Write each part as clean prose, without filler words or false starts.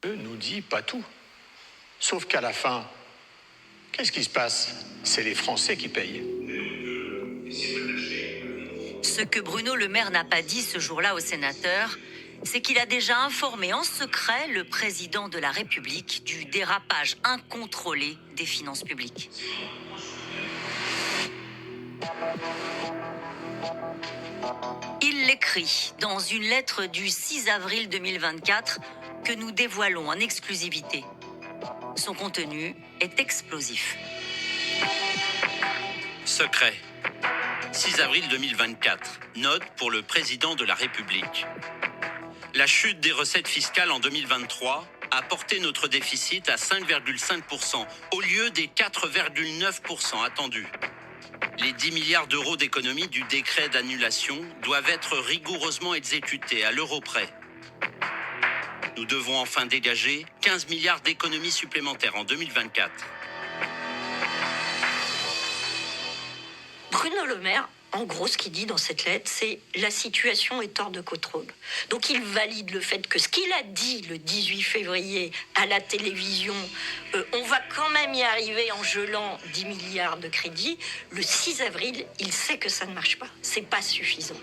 Nous dit pas tout. Sauf qu'à la fin, qu'est-ce qui se passe? C'est les Français qui payent. Ce que Bruno Le Maire n'a pas dit ce jour-là aux sénateurs, c'est qu'il a déjà informé en secret le président de la République du dérapage incontrôlé des finances publiques. Il l'écrit dans une lettre du 6 avril 2024 que nous dévoilons en exclusivité. Son contenu est explosif. Secret. 6 avril 2024. Note pour le président de la République. La chute des recettes fiscales en 2023 a porté notre déficit à 5,5% au lieu des 4,9% attendus. Les 10 milliards d'euros d'économies du décret d'annulation doivent être rigoureusement exécutés à l'euro près. Nous devons enfin dégager 15 milliards d'économies supplémentaires en 2024. Bruno Le Maire, en gros, ce qu'il dit dans cette lettre, c'est « la situation est hors de contrôle ». Donc il valide le fait que ce qu'il a dit le 18 février à la télévision, on va quand même y arriver en gelant 10 milliards de crédits, le 6 avril, il sait que ça ne marche pas. C'est pas suffisant.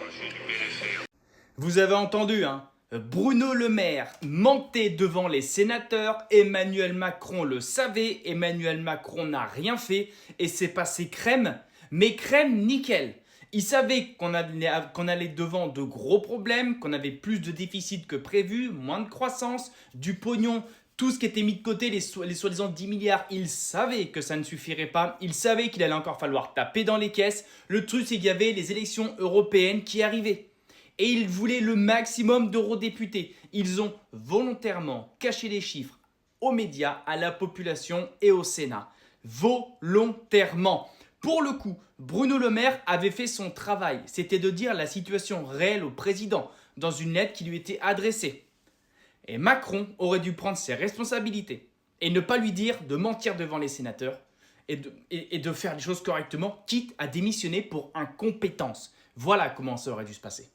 Vous avez entendu, hein? Bruno Le Maire mentait devant les sénateurs, Emmanuel Macron le savait, Emmanuel Macron n'a rien fait et c'est passé crème, mais crème nickel. Il savait qu'on allait devant de gros problèmes, qu'on avait plus de déficit que prévu, moins de croissance, du pognon, tout ce qui était mis de côté, les soi-disant 10 milliards, il savait que ça ne suffirait pas, il savait qu'il allait encore falloir taper dans les caisses. Le truc, c'est qu'il y avait les élections européennes qui arrivaient. Et ils voulaient le maximum d'eurodéputés. Ils ont volontairement caché les chiffres aux médias, à la population et au Sénat. Volontairement. Pour le coup, Bruno Le Maire avait fait son travail. C'était de dire la situation réelle au président dans une lettre qui lui était adressée. Et Macron aurait dû prendre ses responsabilités et ne pas lui dire de mentir devant les sénateurs et de faire les choses correctement, quitte à démissionner pour incompétence. Voilà comment ça aurait dû se passer.